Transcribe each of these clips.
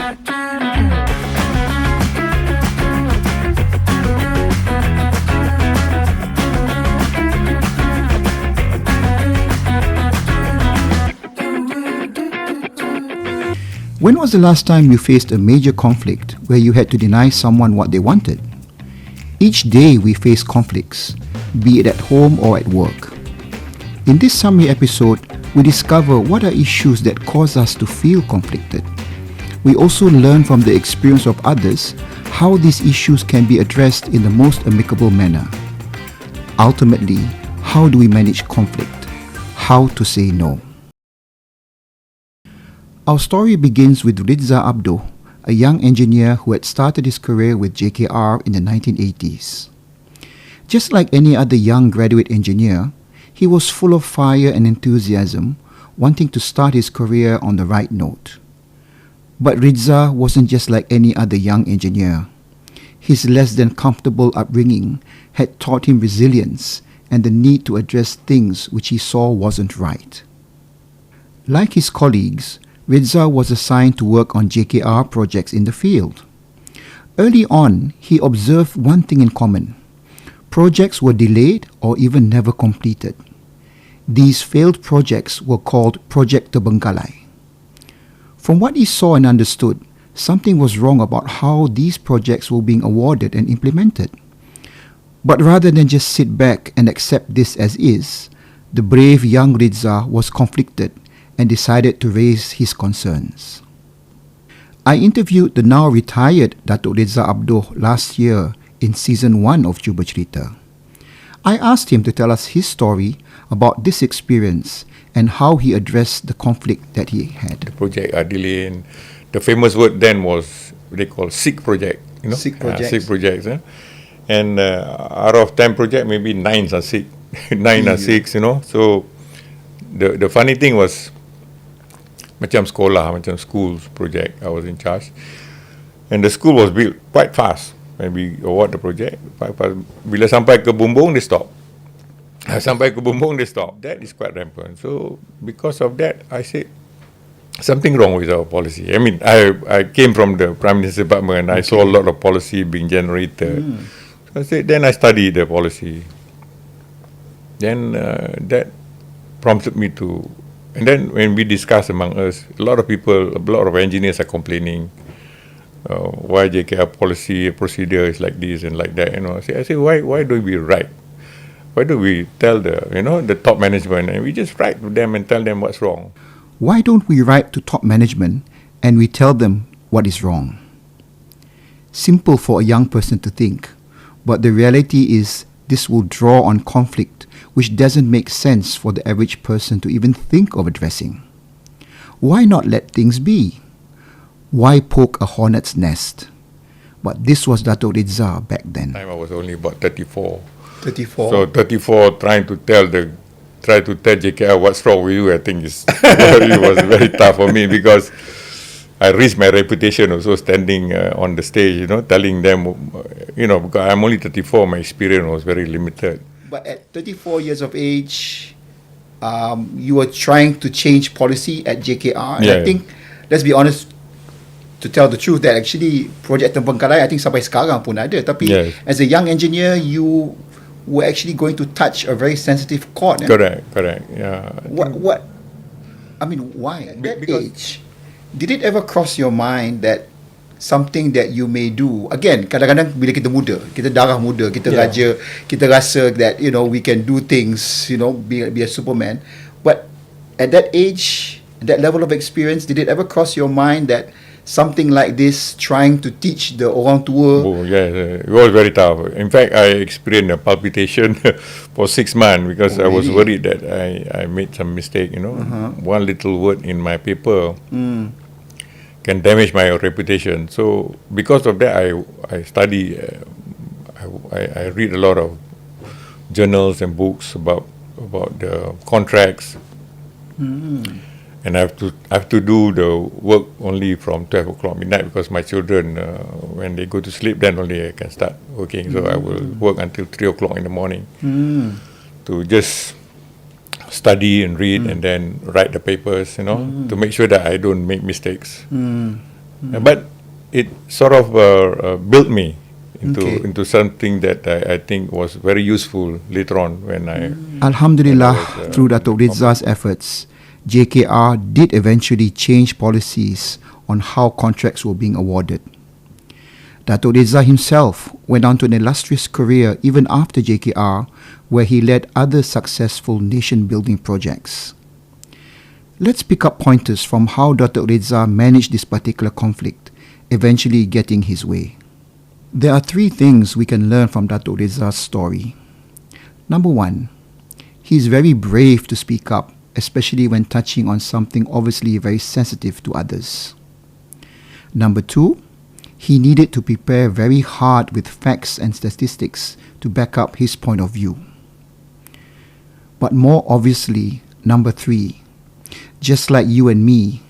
When was the last time you faced a major conflict where you had to deny someone what they wanted? Each day we face conflicts, be it at home or at work. In this summary episode, we discover what are issues that cause us to feel conflicted. We also learn from the experience of others how these issues can be addressed in the most amicable manner. Ultimately, how do we manage conflict? How to say no? Our story begins with Ridza Abdoh, a young engineer who had started his career with JKR in the 1980s. Just like any other young graduate engineer, he was full of fire and enthusiasm, wanting to start his career on the right note. But Ridza wasn't just like any other young engineer. His less than comfortable upbringing had taught him resilience and the need to address things which he saw wasn't right. Like his colleagues, Ridza was assigned to work on JKR projects in the field. Early on, he observed one thing in common. Projects were delayed or even never completed. These failed projects were called Project Terbengkalai. From what he saw and understood, something was wrong about how these projects were being awarded and implemented. But rather than just sit back and accept this as is, the brave young Ridza was conflicted and decided to raise his concerns. I interviewed the now retired Datuk Ridza Abdoh last year in Season 1 of Cuba Cerita. I asked him to tell us his story about this experience and how he addressed the conflict that he had. The project are delayed. The famous word then was what they call sick project. Sick projects. Sick projects. And out of 10 projects, maybe 9 are sick. 9 are sick, So the funny thing was, macam schools project, I was in charge. And the school was built quite fast when we award the project. Quite fast. Bila sampai ke Bumbung, they stop. Sampai ke Bumbung, they stop. That is quite rampant. So because of that, I said, something wrong with our policy. I mean, I came from the Prime Minister's Department and I saw a lot of policy being generated. So I said, then I studied the policy. Then that prompted me to. And then when we discuss among us, a lot of engineers are complaining why JKR policy procedure is like this and like that. I say why don't we write? Why don't we tell the top management and we just write to them and tell them what's wrong? Why don't we write to top management and we tell them what is wrong? Simple for a young person to think, but the reality is this will draw on conflict which doesn't make sense for the average person to even think of addressing. Why not let things be? Why poke a hornet's nest? But this was Datuk Ridza back then. I was only about 34. 34? So 34 trying to tell JKR what's wrong with you, I think it was very tough for me because I risked my reputation also standing on the stage, telling them, because I'm only 34, my experience was very limited. But at 34 years of age, you were trying to change policy at JKR. And I think, let's be honest, to tell the truth, that actually Project Terbengkalai, I think sampai sekarang pun ada. Tapi as a young engineer, you were actually going to touch a very sensitive chord. Correct, yeah. Why at that age? Did it ever cross your mind that something that you may do, again, kadang-kadang bila kita muda, kita darah muda, kita raja, kita rasa that we can do things, be a Superman, but at that age, that level of experience, did it ever cross your mind that something like this, trying to teach the orang tua? Oh yeah, it was very tough. In fact, I experienced a palpitation for 6 months because I was worried that I made some mistake. One little word in my paper can damage my reputation. So because of that, I study. I read a lot of journals and books about the contracts, and I have to do the work only from 12 o'clock midnight because my children, when they go to sleep, then only I can start working. So I will work until 3 o'clock in the morning to just study and read and then write the papers, to make sure that I don't make mistakes. But it sort of built me Okay. into something that I think was very useful later on when I Alhamdulillah, through Dato' Rizza's efforts, JKR did eventually change policies on how contracts were being awarded. Dato' Rizza himself went on to an illustrious career even after JKR, where he led other successful nation-building projects. Let's pick up pointers from how Dato' Rizza managed this particular conflict, eventually getting his way. There are 3 things we can learn from Dato' Rizza's story. Number 1, he is very brave to speak up, especially when touching on something obviously very sensitive to others. Number 2, he needed to prepare very hard with facts and statistics to back up his point of view. But more obviously, number 3, just like you and me,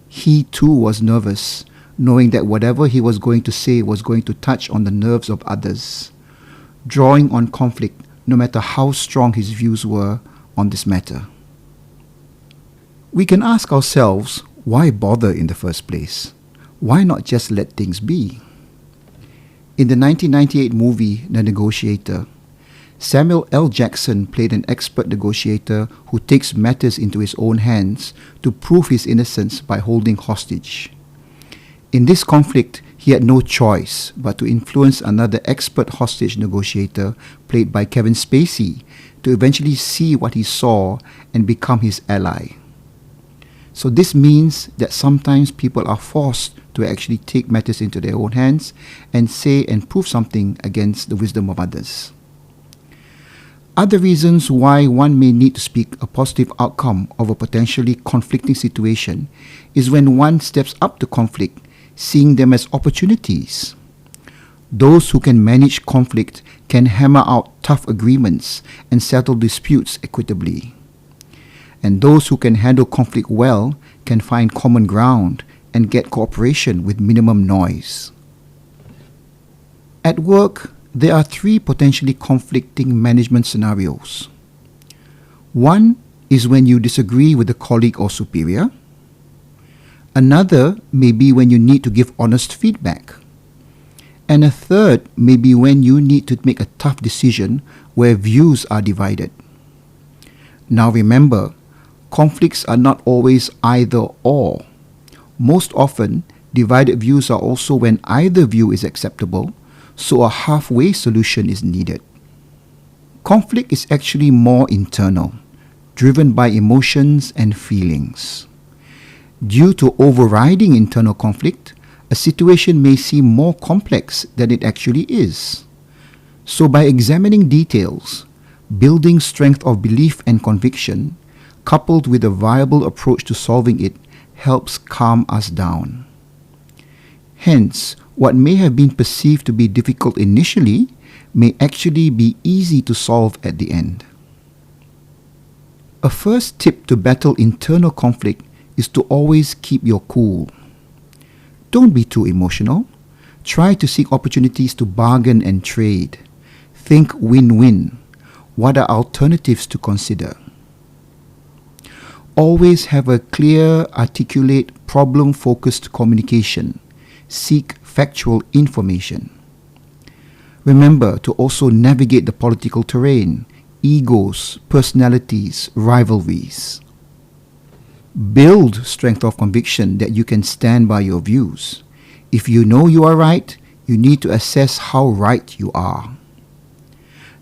he too was nervous, knowing that whatever he was going to say was going to touch on the nerves of others, drawing on conflict no matter how strong his views were on this matter. We can ask ourselves, why bother in the first place? Why not just let things be? In the 1998 movie The Negotiator, Samuel L. Jackson played an expert negotiator who takes matters into his own hands to prove his innocence by holding hostage. In this conflict, he had no choice but to influence another expert hostage negotiator, played by Kevin Spacey, to eventually see what he saw and become his ally. So this means that sometimes people are forced to actually take matters into their own hands and say and prove something against the wisdom of others. Other reasons why one may need to speak a positive outcome of a potentially conflicting situation is when one steps up to conflict, seeing them as opportunities. Those who can manage conflict can hammer out tough agreements and settle disputes equitably. And those who can handle conflict well can find common ground and get cooperation with minimum noise. At work, there are 3 potentially conflicting management scenarios. One is when you disagree with a colleague or superior. Another may be when you need to give honest feedback. And a third may be when you need to make a tough decision where views are divided. Now remember, conflicts are not always either or. Most often, divided views are also when either view is acceptable, so a halfway solution is needed. Conflict is actually more internal, driven by emotions and feelings. Due to overriding internal conflict, a situation may seem more complex than it actually is. So by examining details, building strength of belief and conviction, coupled with a viable approach to solving it, helps calm us down. Hence, what may have been perceived to be difficult initially may actually be easy to solve at the end. A first tip to battle internal conflict is to always keep your cool. Don't be too emotional. Try to seek opportunities to bargain and trade. Think win-win. What are alternatives to consider? Always have a clear, articulate, problem-focused communication. Seek factual information. Remember to also navigate the political terrain, egos, personalities, rivalries. Build strength of conviction that you can stand by your views. If you know you are right, you need to assess how right you are.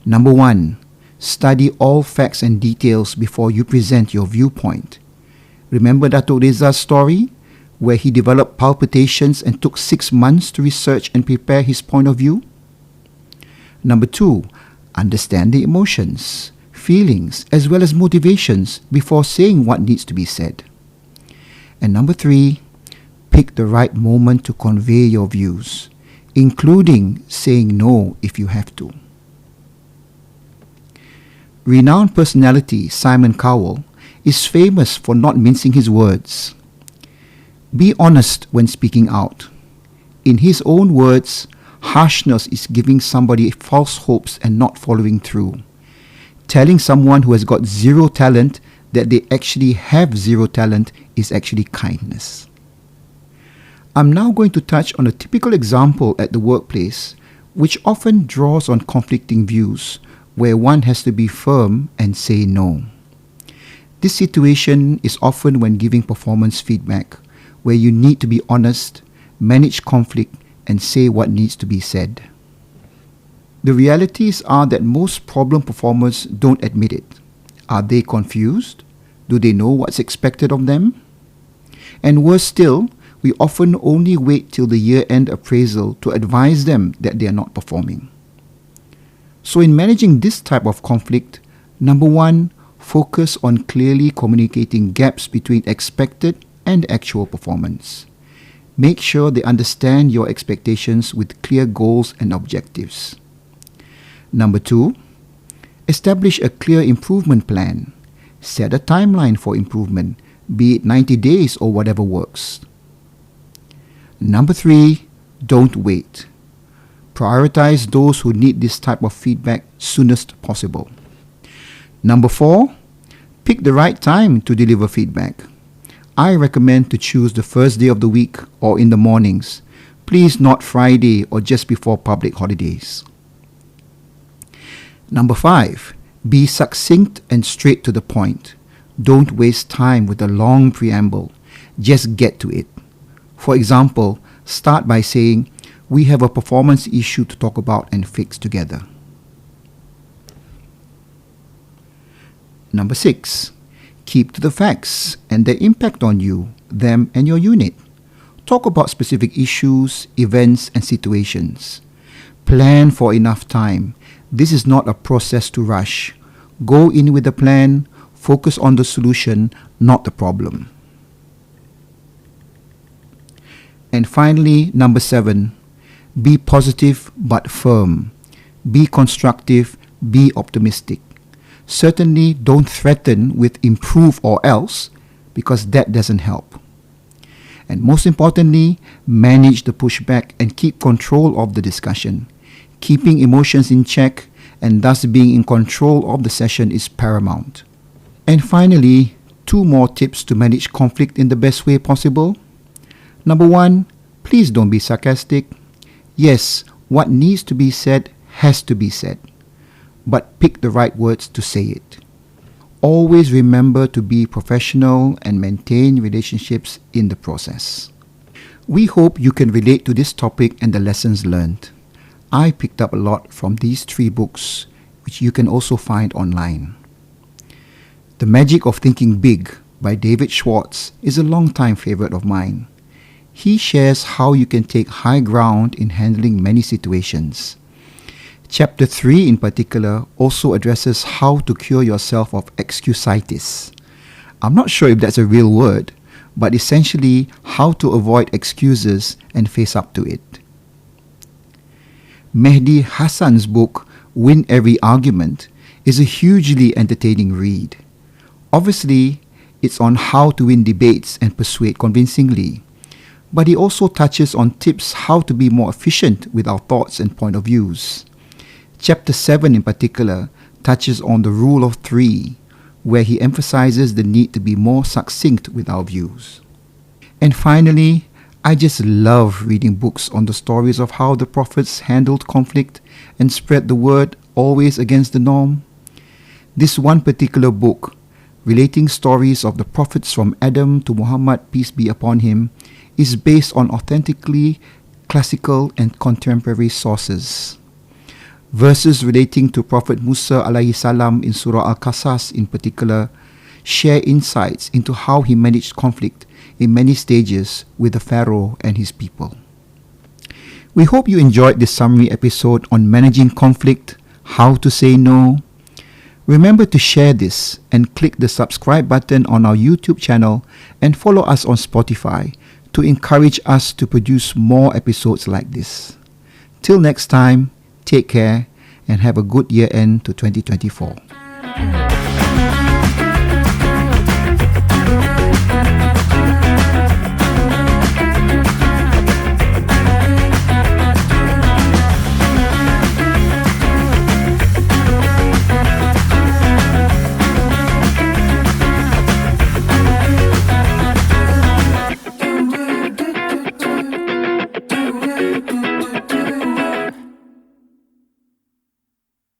Number 1, study all facts and details before you present your viewpoint. Remember Dato' Rizza's story, where he developed palpitations and took 6 months to research and prepare his point of view? Number 2, understand the emotions, feelings, as well as motivations before saying what needs to be said. And number 3, pick the right moment to convey your views, including saying no if you have to. Renowned personality Simon Cowell is famous for not mincing his words. Be honest when speaking out. In his own words, harshness is giving somebody false hopes and not following through. Telling someone who has got zero talent that they actually have zero talent is actually kindness. I'm now going to touch on a typical example at the workplace, which often draws on conflicting views, where one has to be firm and say no. This situation is often when giving performance feedback, where you need to be honest, manage conflict, and say what needs to be said. The realities are that most problem performers don't admit it. Are they confused? Do they know what's expected of them? And worse still, we often only wait till the year-end appraisal to advise them that they are not performing. So in managing this type of conflict, number one, focus on clearly communicating gaps between expected and actual performance. Make sure they understand your expectations with clear goals and objectives. Number two, establish a clear improvement plan. Set a timeline for improvement, be it 90 days or whatever works. Number three, don't wait. Prioritize those who need this type of feedback soonest possible. Number four, pick the right time to deliver feedback. I recommend to choose the first day of the week or in the mornings. Please not Friday or just before public holidays. Number five, be succinct and straight to the point. Don't waste time with a long preamble. Just get to it. For example, start by saying, "We have a performance issue to talk about and fix together." Number six, keep to the facts and their impact on you, them, and your unit. Talk about specific issues, events, and situations. Plan for enough time. This is not a process to rush. Go in with a plan, focus on the solution, not the problem. And finally, number seven, be positive but firm. Be constructive, be optimistic. Certainly don't threaten with improve or else, because that doesn't help. And most importantly, manage the pushback and keep control of the discussion. Keeping emotions in check and thus being in control of the session is paramount. And finally, two more tips to manage conflict in the best way possible. Number one, please don't be sarcastic. Yes, what needs to be said has to be said, but pick the right words to say it. Always remember to be professional and maintain relationships in the process. We hope you can relate to this topic and the lessons learned. I picked up a lot from these 3 books, which you can also find online. The Magic of Thinking Big by David Schwartz is a long-time favorite of mine. He shares how you can take high ground in handling many situations. Chapter 3 in particular also addresses how to cure yourself of excusitis. I'm not sure if that's a real word, but essentially how to avoid excuses and face up to it. Mehdi Hassan's book, Win Every Argument, is a hugely entertaining read. Obviously, it's on how to win debates and persuade convincingly. But he also touches on tips how to be more efficient with our thoughts and point of views. Chapter 7 in particular touches on the rule of 3, where he emphasizes the need to be more succinct with our views. And finally, I just love reading books on the stories of how the prophets handled conflict and spread the word always against the norm. This one particular book, relating stories of the prophets from Adam to Muhammad, peace be upon him, is based on authentically classical and contemporary sources. Verses relating to Prophet Musa alayhi salam in Surah Al-Qasas in particular share insights into how he managed conflict in many stages with the Pharaoh and his people. We hope you enjoyed this summary episode on managing conflict, how to say no. Remember to share this and click the subscribe button on our YouTube channel and follow us on Spotify to encourage us to produce more episodes like this. Till next time, take care and have a good year end to 2024.